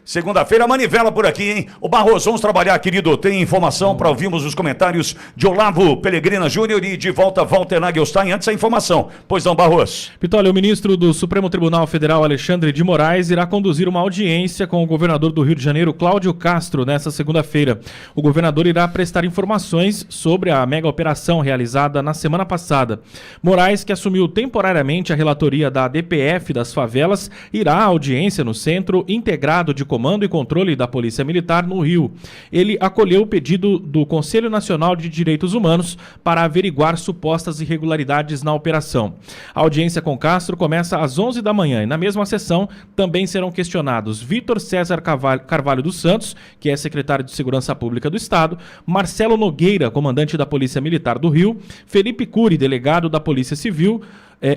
Segunda-feira, manivela por aqui, hein? O Barroso, vamos trabalhar, querido. Tem informação para ouvirmos os comentários de Olavo Pellegrina Júnior e de volta Walter Nagelstein. Antes a informação. Pois não, Barroso. Pitoli, o ministro do Supremo Tribunal Federal, Alexandre de Moraes, irá conduzir uma audiência com o governador do Rio de Janeiro, Cláudio Castro, nesta segunda-feira. O governador irá prestar informações sobre a mega operação realizada na semana passada. Moraes, que assumiu temporariamente a relatoria da DPF das favelas, irá à audiência no Centro Integrado de Comando e Controle da Polícia Militar no Rio. Ele acolheu o pedido do Conselho Nacional de Direitos Humanos para averiguar supostas irregularidades na operação. A audiência com Castro começa às 11 da manhã e na mesma sessão também serão questionados Vitor César Carvalho dos Santos, que é secretário de Segurança Pública do Estado, Marcelo Nogueira, comandante da Polícia Militar do Rio, Felipe Cury, delegado da Polícia Civil,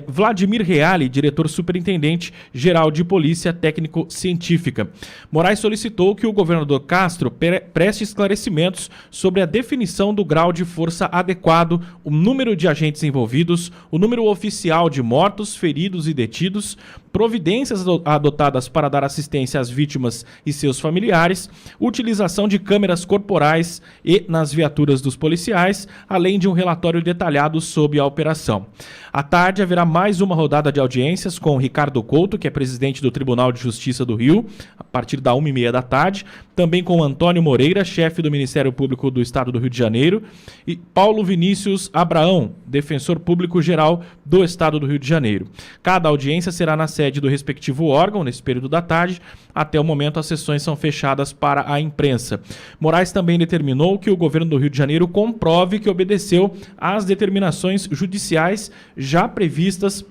Vladimir Reale, diretor superintendente geral de Polícia Técnico-Científica. Moraes solicitou que o governador Castro preste esclarecimentos sobre a definição do grau de força adequado, o número de agentes envolvidos, o número oficial de mortos, feridos e detidos, providências adotadas para dar assistência às vítimas e seus familiares, utilização de câmeras corporais e nas viaturas dos policiais, além de um relatório detalhado sobre a operação. À tarde haverá mais uma rodada de audiências com Ricardo Couto, que é presidente do Tribunal de Justiça do Rio, a partir da 1h30 da tarde, também com Antônio Moreira, chefe do Ministério Público do Estado do Rio de Janeiro, e Paulo Vinícius Abraão, defensor público geral do Estado do Rio de Janeiro. Cada audiência será na sede do respectivo órgão, nesse período da tarde. Até o momento, as sessões são fechadas para a imprensa. Moraes também determinou que o governo do Rio de Janeiro comprove que obedeceu às determinações judiciais já previstas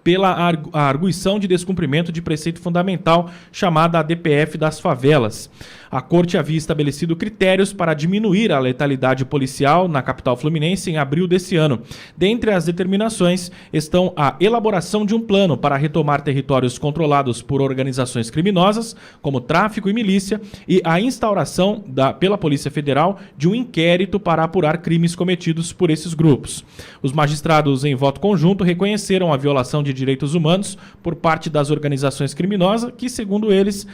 pela arguição de descumprimento de preceito fundamental chamada a DPF das favelas. A Corte havia estabelecido critérios para diminuir a letalidade policial na capital fluminense em abril desse ano. Dentre as determinações estão a elaboração de um plano para retomar territórios controlados por organizações criminosas, como tráfico e milícia, e a instauração pela Polícia Federal de um inquérito para apurar crimes cometidos por esses grupos. Os magistrados, em voto conjunto, reconheceram a violação de direitos humanos por parte das organizações criminosas que, segundo eles,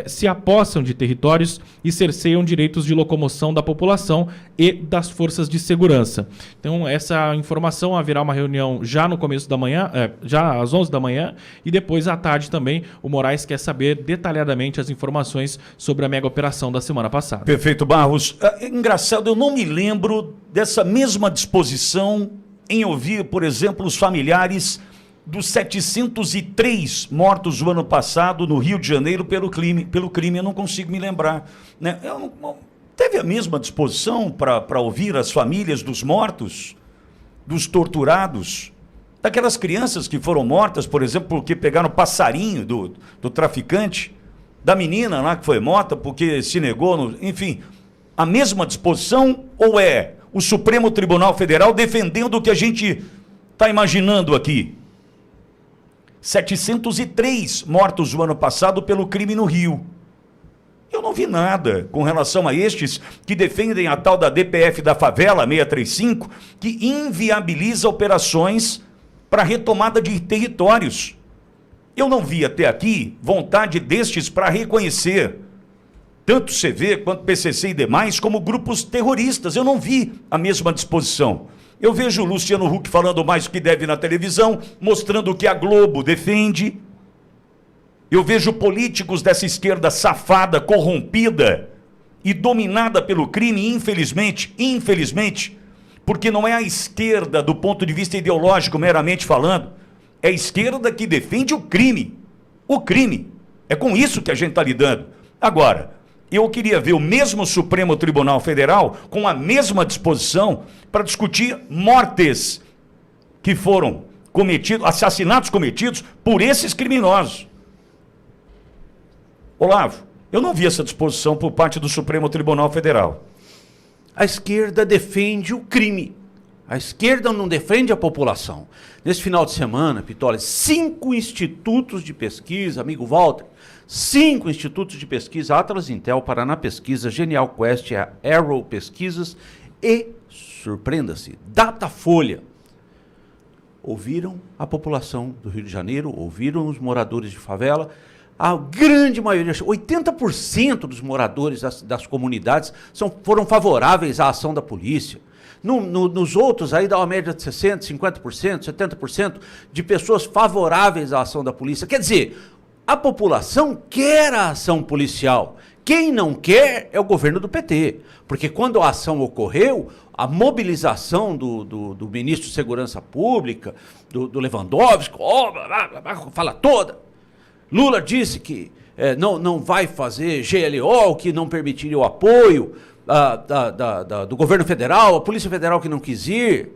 se apossam de territórios e cerceiam direitos de locomoção da população e das forças de segurança. Então, essa informação, haverá uma reunião já no começo da manhã, já às 11 da manhã, e depois à tarde também o Moraes quer saber detalhadamente as informações sobre a mega operação da semana passada. Perfeito, Barros. Engraçado, eu não me lembro dessa mesma disposição em ouvir, por exemplo, os familiares dos 703 mortos do ano passado no Rio de Janeiro pelo crime, eu não consigo me lembrar. Né? Teve a mesma disposição para ouvir as famílias dos mortos, dos torturados, daquelas crianças que foram mortas, por exemplo, porque pegaram o passarinho do traficante, da menina lá que foi morta porque se negou, enfim, a mesma disposição, ou é o Supremo Tribunal Federal defendendo o que a gente está imaginando aqui? 703 mortos no ano passado pelo crime no Rio. Eu não vi nada com relação a estes que defendem a tal da DPF da favela 635, que inviabiliza operações para retomada de territórios. Eu não vi até aqui vontade destes para reconhecer tanto CV quanto PCC e demais como grupos terroristas. Eu não vi a mesma disposição. Eu vejo o Luciano Huck falando mais do que deve na televisão, mostrando o que a Globo defende. Eu vejo políticos dessa esquerda safada, corrompida e dominada pelo crime, infelizmente, porque não é a esquerda do ponto de vista ideológico, meramente falando, é a esquerda que defende o crime. O crime. É com isso que a gente está lidando. Agora, eu queria ver o mesmo Supremo Tribunal Federal com a mesma disposição para discutir mortes que foram cometidos, assassinatos cometidos por esses criminosos. Olavo, eu não vi essa disposição por parte do Supremo Tribunal Federal. A esquerda defende o crime. A esquerda não defende a população. Nesse final de semana, Pitoli, 5 institutos de pesquisa, amigo Walter, 5 institutos de pesquisa, Atlas Intel, Paraná Pesquisa, Genial Quest, a Arrow Pesquisas e, surpreenda-se, Datafolha, ouviram a população do Rio de Janeiro, ouviram os moradores de favela, A grande maioria, 80% dos moradores das comunidades foram favoráveis à ação da polícia. Nos outros, aí dá uma média de 60%, 50%, 70% de pessoas favoráveis à ação da polícia. Quer dizer, a população quer a ação policial. Quem não quer é o governo do PT. Porque quando a ação ocorreu, a mobilização do ministro de Segurança Pública, do Lewandowski, fala toda. Lula disse que não vai fazer GLO, que não permitiria o apoio do governo federal, a Polícia Federal que não quis ir.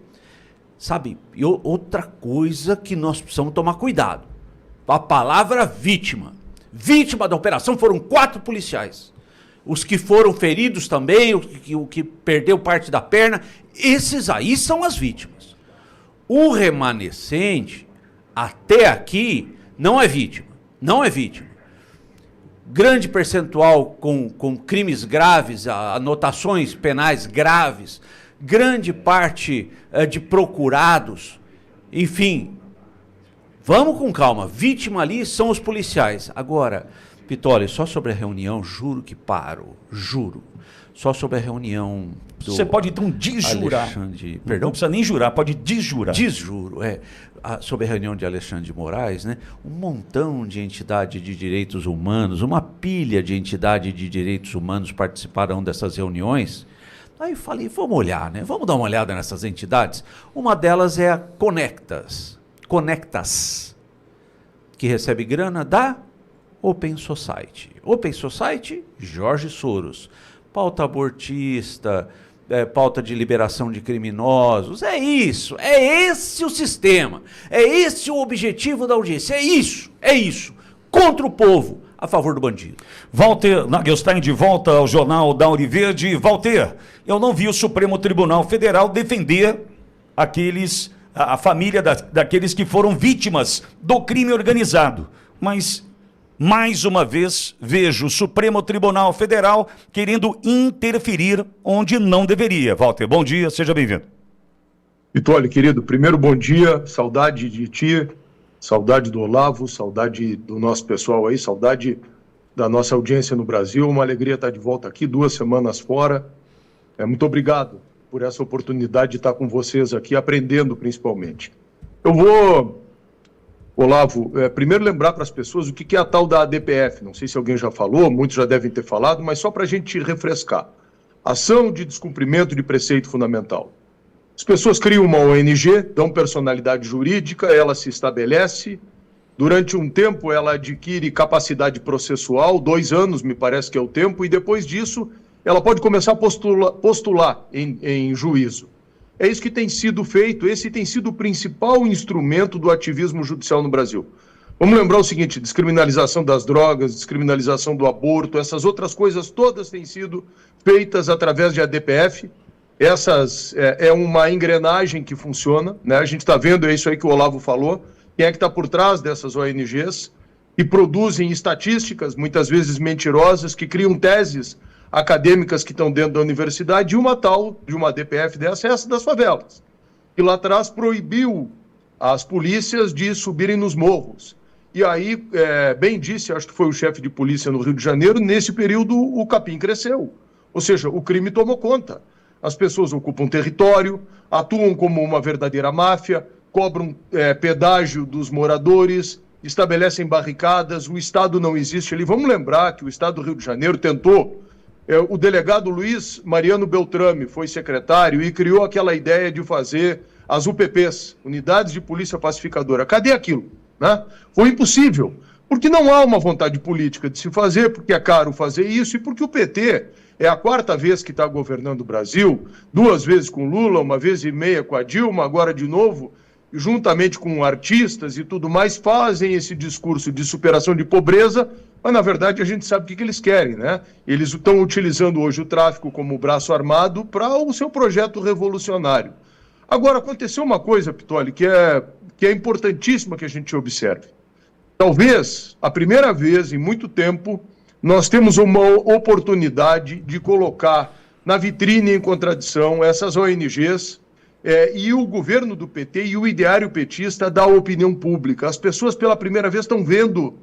Sabe, e outra coisa que nós precisamos tomar cuidado. A palavra vítima. Vítima da operação foram 4 policiais. Os que foram feridos também, o que perdeu parte da perna, esses aí são as vítimas. O remanescente, até aqui, não é vítima. Não é vítima. Grande percentual com crimes graves, anotações penais graves, grande parte de procurados, enfim. Vamos com calma. Vítima ali são os policiais. Agora, Pitoli, só sobre a reunião, juro que paro. Juro. Só sobre a reunião do Você pode então desjurar. Perdão? Não precisa nem jurar, pode desjurar. Desjuro, sobre a reunião de Alexandre de Moraes, né? Um montão de entidade de direitos humanos, uma pilha de entidade de direitos humanos participarão dessas reuniões. Aí eu falei, vamos olhar, né? Vamos dar uma olhada nessas entidades. Uma delas é a Conectas, que recebe grana da Open Society. Open Society, Jorge Soros. Pauta abortista, pauta de liberação de criminosos. É isso. É esse o sistema. É esse o objetivo da audiência. É isso. Contra o povo, a favor do bandido. Walter Nagelstein de volta ao Jornal da Auriverde. Walter, eu não vi o Supremo Tribunal Federal defender a família daqueles que foram vítimas do crime organizado. Mas, mais uma vez, vejo o Supremo Tribunal Federal querendo interferir onde não deveria. Walter, bom dia, seja bem-vindo. Pitoli, querido, primeiro bom dia, saudade de ti, saudade do Olavo, saudade do nosso pessoal aí, saudade da nossa audiência no Brasil, uma alegria estar de volta aqui, 2 semanas fora. Muito obrigado por essa oportunidade de estar com vocês aqui, aprendendo principalmente. Eu vou, Olavo, primeiro lembrar para as pessoas o que é a tal da ADPF. Não sei se alguém já falou, muitos já devem ter falado, mas só para a gente refrescar. Ação de descumprimento de preceito fundamental. As pessoas criam uma ONG, dão personalidade jurídica, ela se estabelece, durante um tempo ela adquire capacidade processual, 2 anos me parece que é o tempo, e depois disso ela pode começar a postular em juízo. É isso que tem sido feito, esse tem sido o principal instrumento do ativismo judicial no Brasil. Vamos lembrar o seguinte, descriminalização das drogas, descriminalização do aborto, essas outras coisas todas têm sido feitas através de ADPF. Essas é uma engrenagem que funciona, né? A gente está vendo, é isso aí que o Olavo falou, quem é que está por trás dessas ONGs, que produzem estatísticas, muitas vezes mentirosas, que criam teses acadêmicas que estão dentro da universidade, e uma tal de uma ADPF dessa é essa das favelas, que lá atrás proibiu as polícias de subirem nos morros. E aí, bem disse, acho que foi o chefe de polícia no Rio de Janeiro, nesse período o capim cresceu. Ou seja, o crime tomou conta. As pessoas ocupam território, atuam como uma verdadeira máfia, cobram pedágio dos moradores, estabelecem barricadas, o Estado não existe ali. Vamos lembrar que o Estado do Rio de Janeiro tentou, o delegado Luiz Mariano Beltrame foi secretário e criou aquela ideia de fazer as UPPs, Unidades de Polícia Pacificadora. Cadê aquilo? Né? Foi impossível, porque não há uma vontade política de se fazer, porque é caro fazer isso e porque o PT é a 4ª vez que está governando o Brasil, 2 vezes com Lula, 1 vez e meia com a Dilma, agora de novo, juntamente com artistas e tudo mais, fazem esse discurso de superação de pobreza, mas na verdade a gente sabe o que eles querem, né? Eles estão utilizando hoje o tráfico como braço armado para o seu projeto revolucionário. Agora, aconteceu uma coisa, Pitoli, que é importantíssima que a gente observe. Talvez, a primeira vez em muito tempo, nós temos uma oportunidade de colocar na vitrine em contradição essas ONGs e o governo do PT e o ideário petista da opinião pública. As pessoas pela primeira vez estão vendo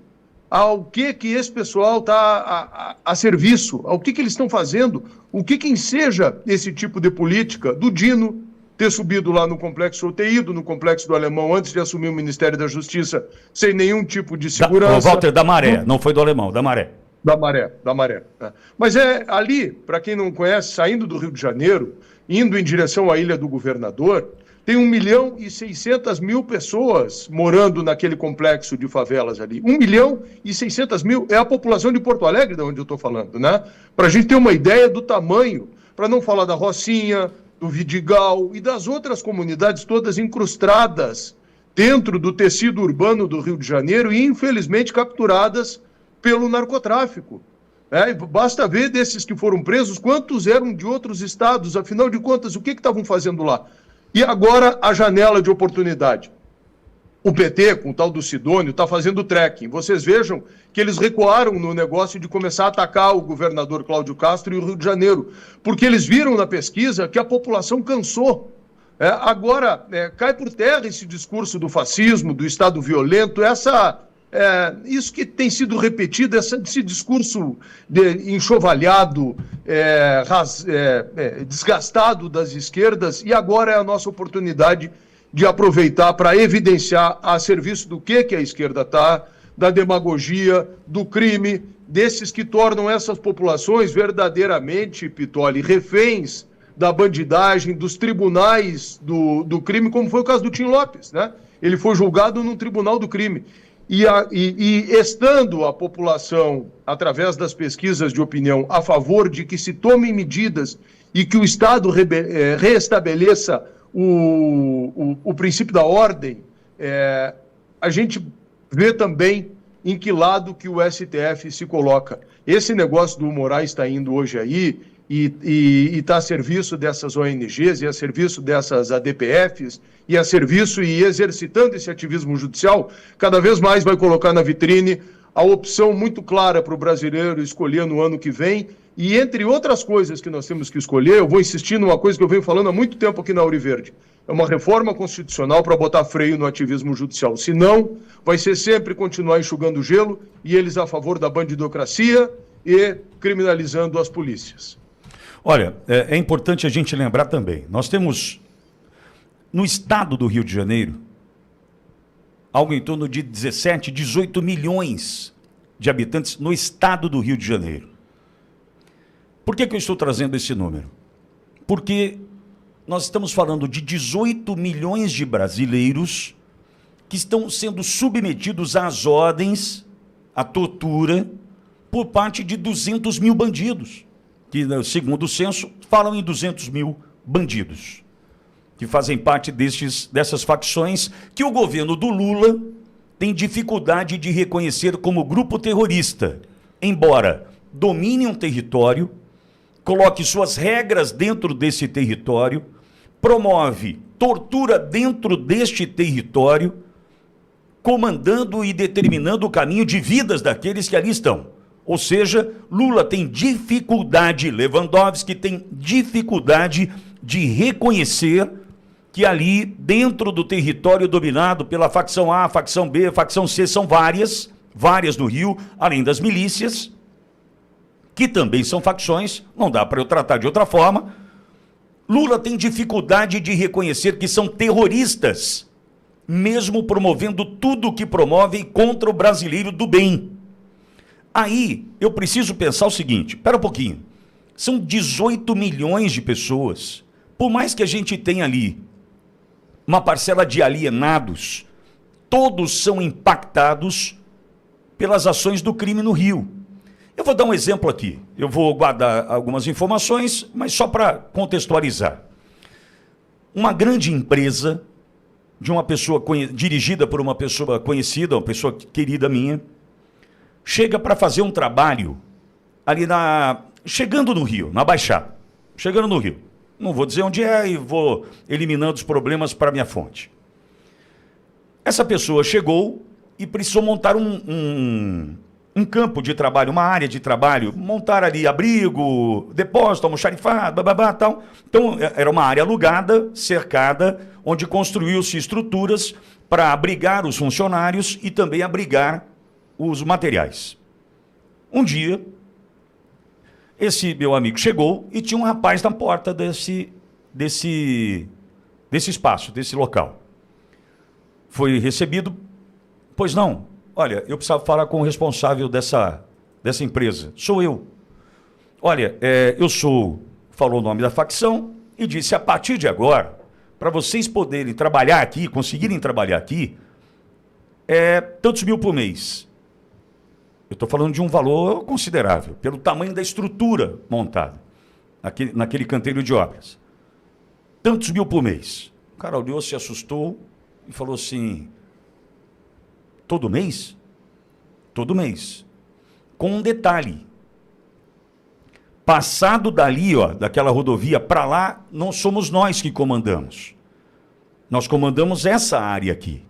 ao que esse pessoal está a serviço, ao que eles estão fazendo, o que enseja esse tipo de política do Dino ter subido lá no complexo, ou ter ido no complexo do Alemão antes de assumir o Ministério da Justiça sem nenhum tipo de segurança. Walter, da Maré, não foi do Alemão, da Maré. Da Maré. Né? Mas é ali, para quem não conhece, saindo do Rio de Janeiro, indo em direção à Ilha do Governador, tem 1.600.000 pessoas morando naquele complexo de favelas ali. 1.600.000 é a população de Porto Alegre, de onde eu estou falando, né? Para a gente ter uma ideia do tamanho, para não falar da Rocinha, do Vidigal e das outras comunidades todas incrustadas dentro do tecido urbano do Rio de Janeiro e, infelizmente, capturadas pelo narcotráfico. Basta ver desses que foram presos, quantos eram de outros estados, afinal de contas, o que estavam fazendo lá? E agora a janela de oportunidade. O PT, com o tal do Sidônio, está fazendo trekking. Vocês vejam que eles recuaram no negócio de começar a atacar o governador Cláudio Castro e o Rio de Janeiro, porque eles viram na pesquisa que a população cansou. Agora, cai por terra esse discurso do fascismo, do Estado violento, isso que tem sido repetido, esse discurso enxovalhado, desgastado das esquerdas, e agora é a nossa oportunidade de aproveitar para evidenciar a serviço do que a esquerda está, da demagogia, do crime, desses que tornam essas populações verdadeiramente, Pitoli, reféns da bandidagem, dos tribunais do crime, como foi o caso do Tim Lopes, né? Ele foi julgado num tribunal do crime. E estando a população, através das pesquisas de opinião, a favor de que se tomem medidas e que o Estado reestabeleça o princípio da ordem, a gente vê também em que lado que o STF se coloca. Esse negócio do Moraes está indo hoje aí e está a serviço dessas ONGs e a serviço dessas ADPFs e a serviço e exercitando esse ativismo judicial, cada vez mais vai colocar na vitrine a opção muito clara para o brasileiro escolher no ano que vem. E entre outras coisas que nós temos que escolher, eu vou insistir numa coisa que eu venho falando há muito tempo aqui na Auriverde. É uma reforma constitucional para botar freio no ativismo judicial. Senão, vai ser sempre continuar enxugando gelo e eles a favor da bandidocracia e criminalizando as polícias. Olha, é importante a gente lembrar também, nós temos no estado do Rio de Janeiro algo em torno de 17, 18 milhões de habitantes no estado do Rio de Janeiro. Por que eu estou trazendo esse número? Porque nós estamos falando de 18 milhões de brasileiros que estão sendo submetidos às ordens, à tortura, por parte de 200 mil bandidos, que, segundo o censo, falam em 200 mil bandidos, que fazem parte dessas facções que o governo do Lula tem dificuldade de reconhecer como grupo terrorista, embora domine um território, coloque suas regras dentro desse território, promove tortura dentro deste território, comandando e determinando o caminho de vidas daqueles que ali estão. Ou seja, Lula tem dificuldade, Lewandowski tem dificuldade de reconhecer que ali, dentro do território dominado pela facção A, facção B, facção C, são várias no Rio, além das milícias, que também são facções, não dá para eu tratar de outra forma. Lula tem dificuldade de reconhecer que são terroristas, mesmo promovendo tudo o que promove contra o brasileiro do bem. Aí, eu preciso pensar o seguinte, espera um pouquinho, são 18 milhões de pessoas, por mais que a gente tenha ali uma parcela de alienados, todos são impactados pelas ações do crime no Rio. Eu vou dar um exemplo aqui, eu vou guardar algumas informações, mas só para contextualizar. Uma grande empresa, de uma pessoa dirigida por uma pessoa conhecida, uma pessoa querida minha, chega para fazer um trabalho ali chegando no Rio, na Baixada, chegando no Rio. Não vou dizer onde é e vou eliminando os problemas para minha fonte. Essa pessoa chegou e precisou montar um campo de trabalho, uma área de trabalho, montar ali abrigo, depósito, almoxarifado, bababá, tal. Então, era uma área alugada, cercada, onde construiu-se estruturas para abrigar os funcionários e também abrigar os materiais. Um dia, esse meu amigo chegou e tinha um rapaz na porta desse espaço, desse local. Foi recebido, pois não, olha, eu precisava falar com o responsável dessa empresa. Sou eu. Olha, falou o nome da facção e disse, a partir de agora, para vocês poderem trabalhar aqui, conseguirem trabalhar aqui, tantos mil por mês. Eu estou falando de um valor considerável, pelo tamanho da estrutura montada naquele canteiro de obras. Tantos mil por mês. O cara olhou, se assustou e falou assim, todo mês? Todo mês. Com um detalhe. Passado dali, daquela rodovia para lá, não somos nós que comandamos. Nós comandamos essa área aqui.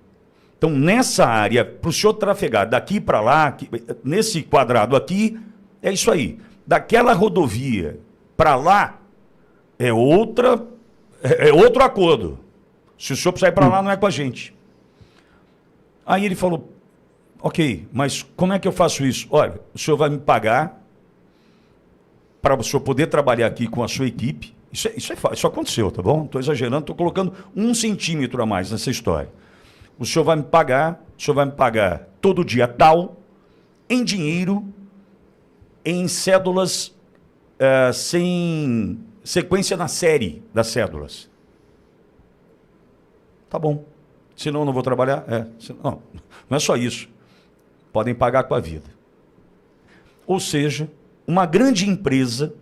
Então, nessa área, para o senhor trafegar daqui para lá, nesse quadrado aqui, é isso aí. Daquela rodovia para lá, é outro acordo. Se o senhor precisar ir para lá, não é com a gente. Aí ele falou, ok, mas como é que eu faço isso? Olha, o senhor vai me pagar para o senhor poder trabalhar aqui com a sua equipe. Isso aconteceu, tá bom? Não estou exagerando, estou colocando 1 centímetro a mais nessa história. O senhor vai me pagar todo dia tal, em dinheiro, em cédulas sem sequência na série das cédulas. Tá bom. Senão eu não vou trabalhar. Não é só isso. Podem pagar com a vida. Ou seja, uma grande empresa,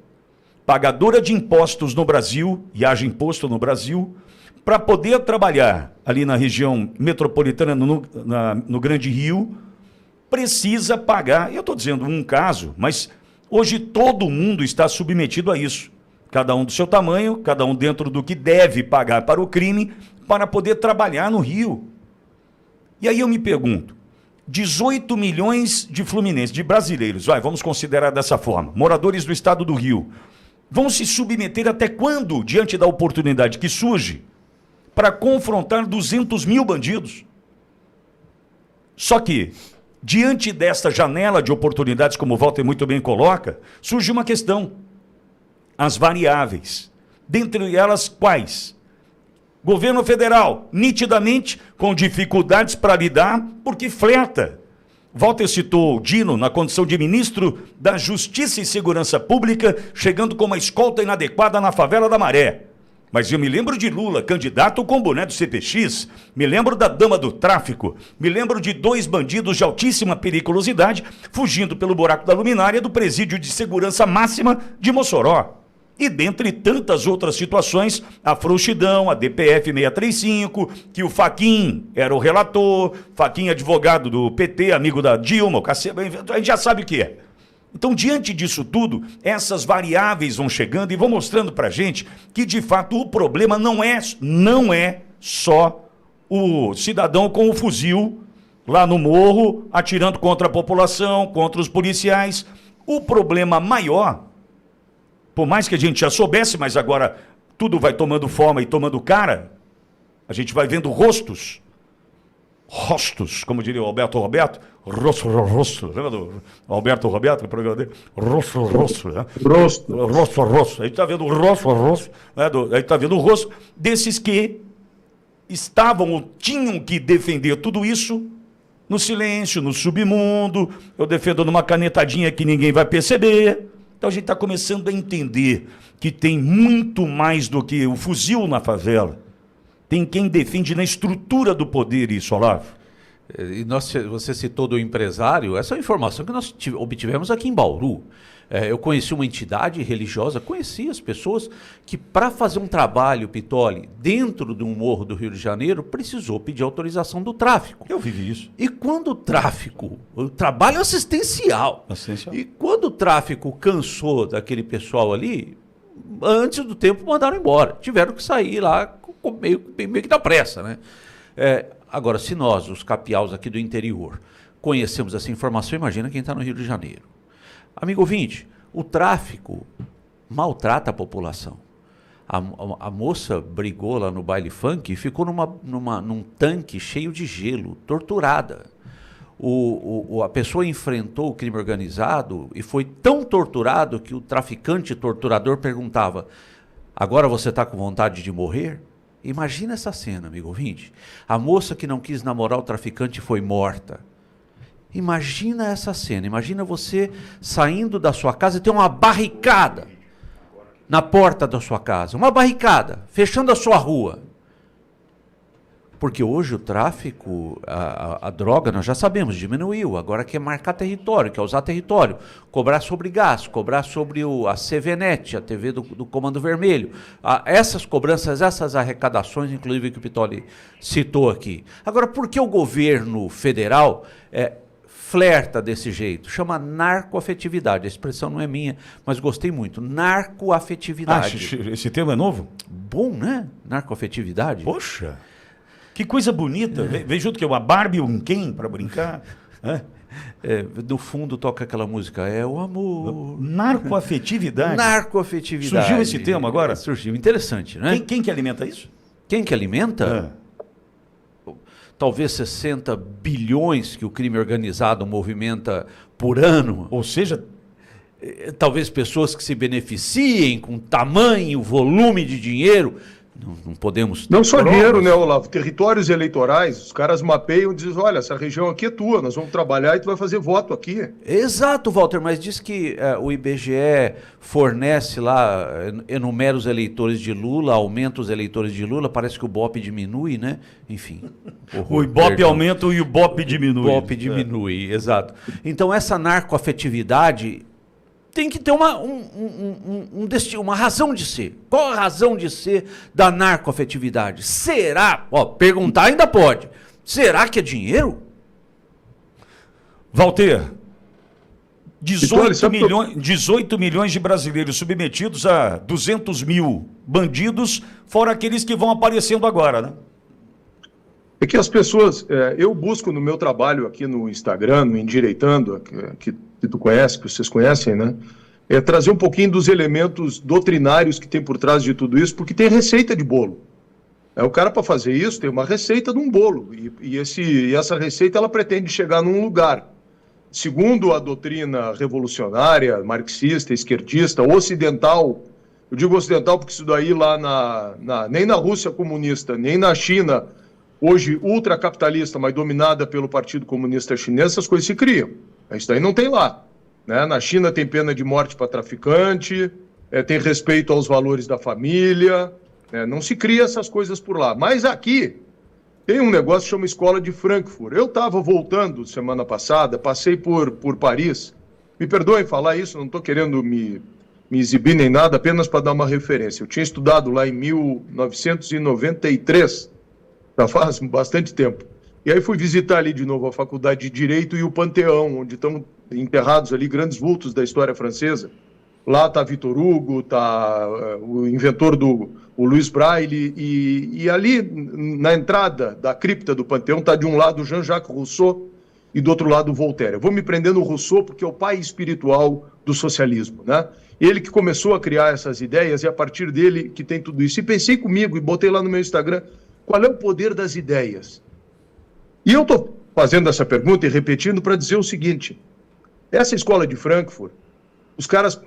pagadora de impostos no Brasil, e haja imposto no Brasil, para poder trabalhar ali na região metropolitana, no Grande Rio, precisa pagar. Eu estou dizendo um caso, mas hoje todo mundo está submetido a isso. Cada um do seu tamanho, cada um dentro do que deve pagar para o crime, para poder trabalhar no Rio. E aí eu me pergunto, 18 milhões de fluminenses, de brasileiros, vamos considerar dessa forma, moradores do estado do Rio, vão se submeter até quando, diante da oportunidade que surge, para confrontar 200 mil bandidos? Só que, diante desta janela de oportunidades, como o Walter muito bem coloca, surge uma questão. As variáveis. Dentre elas, quais? Governo federal, nitidamente, com dificuldades para lidar, porque flerta. Walter citou Dino na condição de ministro da Justiça e Segurança Pública, chegando com uma escolta inadequada na favela da Maré. Mas eu me lembro de Lula, candidato com boné do CPX, me lembro da dama do tráfico, me lembro de 2 bandidos de altíssima periculosidade fugindo pelo buraco da luminária do presídio de segurança máxima de Mossoró. E dentre tantas outras situações, a frouxidão, a DPF 635, que o Fachin era o relator, Fachin advogado do PT, amigo da Dilma, a gente já sabe o que é. Então, diante disso tudo, essas variáveis vão chegando e vão mostrando para a gente que, de fato, o problema não é só o cidadão com o fuzil lá no morro, atirando contra a população, contra os policiais. O problema maior, por mais que a gente já soubesse, mas agora tudo vai tomando forma e tomando cara, a gente vai vendo rostos, como diria o Roberto, rosto, lembra do Alberto Roberto, no programa dele? Rosto, né? Rosto. A gente está vendo o rosto, né? A gente está vendo o rosto desses que estavam ou tinham que defender tudo isso no silêncio, no submundo, eu defendo numa canetadinha que ninguém vai perceber. Então a gente está começando a entender que tem muito mais do que o fuzil na favela. Tem quem defende na estrutura do poder isso, Olavo. E você citou do empresário, essa é uma informação que nós obtivemos aqui em Bauru. Eu conheci uma entidade religiosa, conheci as pessoas que para fazer um trabalho, Pitoli, dentro de um morro do Rio de Janeiro, precisou pedir autorização do tráfico. Eu vivi isso. E quando o trabalho assistencial, e quando o tráfico cansou daquele pessoal ali, antes do tempo mandaram embora. Tiveram que sair lá meio que na pressa, né? Agora, se nós, os capiaus aqui do interior, conhecemos essa informação, imagina quem está no Rio de Janeiro. Amigo ouvinte, o tráfico maltrata a população. A moça brigou lá no baile funk e ficou num tanque cheio de gelo, torturada. a pessoa enfrentou o crime organizado e foi tão torturado que o traficante torturador perguntava: agora você está com vontade de morrer? Imagina essa cena, amigo ouvinte. A moça que não quis namorar o traficante foi morta. Imagina essa cena. Imagina você saindo da sua casa e ter uma barricada na porta da sua casa. Uma barricada, fechando a sua rua. Porque hoje o tráfico, a droga, nós já sabemos, diminuiu. Agora quer marcar território, quer usar território. Cobrar sobre gás, cobrar sobre a CVNet, a TV do Comando Vermelho. Essas cobranças, essas arrecadações, inclusive que o Pitoli citou aqui. Agora, por que o governo federal flerta desse jeito? Chama narcoafetividade. A expressão não é minha, mas gostei muito. Narcoafetividade. Esse termo é novo? Bom, né? Narcoafetividade. Poxa! Que coisa bonita. Vem junto que é uma Barbie e um Ken para brincar. No fundo toca aquela música, é o amor. Narcoafetividade. Narcoafetividade. Surgiu esse termo agora? Surgiu. Interessante, né? Quem que alimenta isso? Quem que alimenta? Talvez 60 bilhões que o crime organizado movimenta por ano. Ou seja, talvez pessoas que se beneficiem com tamanho, volume de dinheiro. Não podemos... Não só dinheiro, né, Olavo? Territórios eleitorais, os caras mapeiam e dizem, olha, essa região aqui é tua, nós vamos trabalhar e tu vai fazer voto aqui. Exato, Walter, mas diz que o IBGE fornece lá, enumera os eleitores de Lula, aumenta os eleitores de Lula, parece que o BOP diminui, né? Enfim. O Ibope aumenta e o BOP diminui. O BOP diminui, exato. Então essa narcoafetividade tem que ter uma razão de ser. Qual a razão de ser da narcoafetividade? Será? Perguntar ainda pode. Será que é dinheiro? Walter, 18 milhões de brasileiros submetidos a 200 mil bandidos, fora aqueles que vão aparecendo agora, né? É que as pessoas... eu busco no meu trabalho aqui no Instagram, no Endireitando, que tu conhece, que vocês conhecem, né? Trazer um pouquinho dos elementos doutrinários que tem por trás de tudo isso, porque tem receita de bolo. O cara, para fazer isso, tem uma receita de um bolo, e essa receita ela pretende chegar num lugar. Segundo a doutrina revolucionária, marxista, esquerdista, ocidental, eu digo ocidental porque isso daí lá nem na Rússia comunista, nem na China, hoje ultracapitalista, mas dominada pelo Partido Comunista Chinês, essas coisas se criam. Isso daí não tem lá. Né? Na China tem pena de morte para traficante, tem respeito aos valores da família, não se cria essas coisas por lá. Mas aqui tem um negócio que chama Escola de Frankfurt. Eu estava voltando semana passada, passei por Paris. Me perdoem falar isso, não estou querendo me exibir nem nada, apenas para dar uma referência. Eu tinha estudado lá em 1993, já faz bastante tempo. E aí fui visitar ali de novo a Faculdade de Direito e o Panteão, onde estão enterrados ali grandes vultos da história francesa. Lá está Victor Hugo, está o inventor o Louis Braille, e ali na entrada da cripta do Panteão está de um lado Jean-Jacques Rousseau e do outro lado Voltaire. Eu vou me prender no Rousseau porque é o pai espiritual do socialismo, né? Ele que começou a criar essas ideias e a partir dele que tem tudo isso. E pensei comigo e botei lá no meu Instagram, qual é o poder das ideias? E eu estou fazendo essa pergunta e repetindo para dizer o seguinte: essa escola de Frankfurt, os caras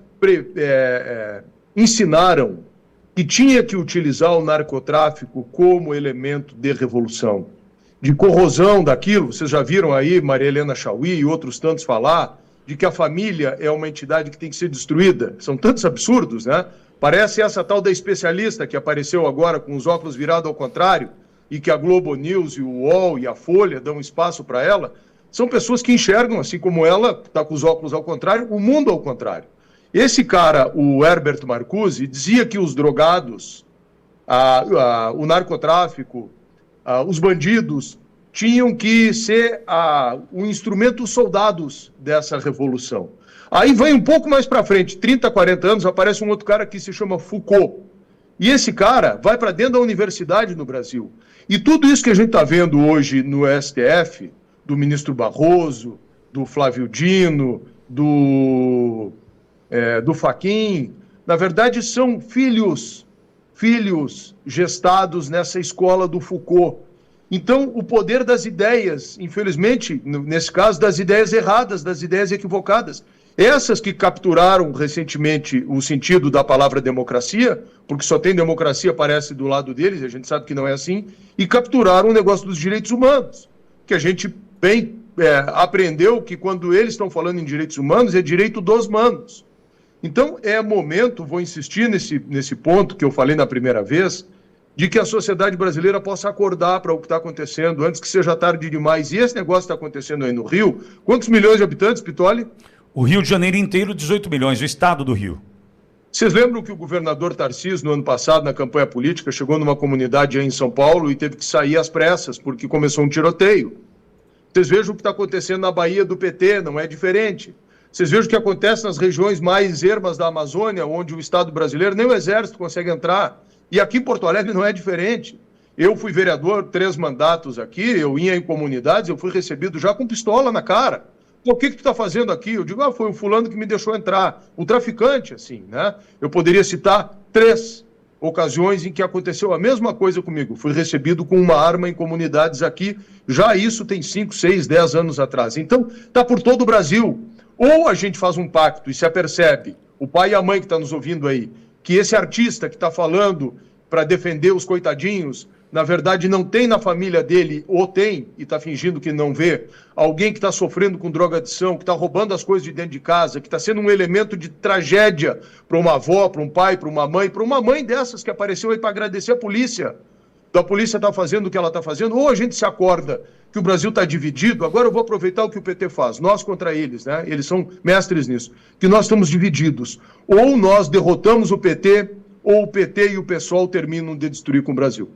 ensinaram que tinha que utilizar o narcotráfico como elemento de revolução, de corrosão daquilo. Vocês já viram aí Maria Helena Chauí e outros tantos falar de que a família é uma entidade que tem que ser destruída. São tantos absurdos, né? Parece essa tal da especialista que apareceu agora com os óculos virados ao contrário, e que a Globo News e o UOL e a Folha dão espaço para ela. São pessoas que enxergam, assim como ela, está com os óculos ao contrário, o mundo ao contrário. Esse cara, o Herbert Marcuse, dizia que os drogados, o narcotráfico, os bandidos, tinham que ser o instrumento soldados dessa revolução. Aí vem um pouco mais para frente, 30, 40 anos, aparece um outro cara que se chama Foucault. E esse cara vai para dentro da universidade no Brasil. E tudo isso que a gente está vendo hoje no STF, do ministro Barroso, do Flávio Dino, do Fachin, na verdade são filhos gestados nessa escola do Foucault. Então, o poder das ideias, infelizmente, nesse caso, das ideias erradas, das ideias equivocadas. Essas que capturaram recentemente o sentido da palavra democracia, porque só tem democracia, parece, do lado deles, a gente sabe que não é assim, e capturaram o negócio dos direitos humanos, que a gente bem aprendeu que quando eles estão falando em direitos humanos, é direito dos manos. Então, é momento, vou insistir nesse ponto que eu falei na primeira vez, de que a sociedade brasileira possa acordar para o que está acontecendo antes que seja tarde demais. E esse negócio está acontecendo aí no Rio. Quantos milhões de habitantes, Pitoli? O Rio de Janeiro inteiro, 18 milhões, o estado do Rio. Vocês lembram que o governador Tarcísio, no ano passado, na campanha política, chegou numa comunidade aí em São Paulo e teve que sair às pressas, porque começou um tiroteio. Vocês vejam o que está acontecendo na Bahia do PT, não é diferente. Vocês vejam o que acontece nas regiões mais ermas da Amazônia, onde o Estado brasileiro, nem o Exército consegue entrar. E aqui em Porto Alegre não é diferente. Eu fui vereador 3 mandatos aqui, eu ia em comunidades, eu fui recebido já com pistola na cara. O que tu está fazendo aqui? Eu digo, foi o fulano que me deixou entrar. O traficante, assim, né? Eu poderia citar 3 ocasiões em que aconteceu a mesma coisa comigo. Fui recebido com uma arma em comunidades aqui, já isso tem 5, 6, 10 anos atrás. Então, está por todo o Brasil. Ou a gente faz um pacto e se apercebe, o pai e a mãe que está nos ouvindo aí, que esse artista que está falando para defender os coitadinhos, na verdade não tem na família dele, ou tem, e está fingindo que não vê, alguém que está sofrendo com drogadição, que está roubando as coisas de dentro de casa, que está sendo um elemento de tragédia para uma avó, para um pai, para uma mãe dessas que apareceu aí para agradecer a polícia. A polícia está fazendo o que ela está fazendo, ou a gente se acorda que o Brasil está dividido. Agora eu vou aproveitar o que o PT faz, nós contra eles, né? Eles são mestres nisso, que nós estamos divididos. Ou nós derrotamos o PT, ou o PT e o PSOL terminam de destruir com o Brasil.